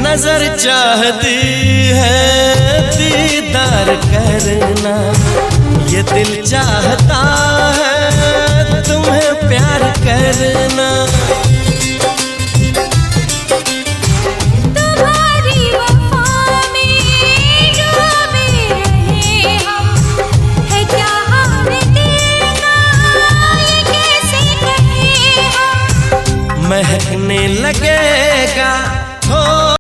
नजर चाहती है दीदार करना, ये दिल चाहता है तुम्हें प्यार करना। तुम्हारी वफा में डूबे रहे हम, है क्या हाल दिल का ये कैसे कहें हम। महक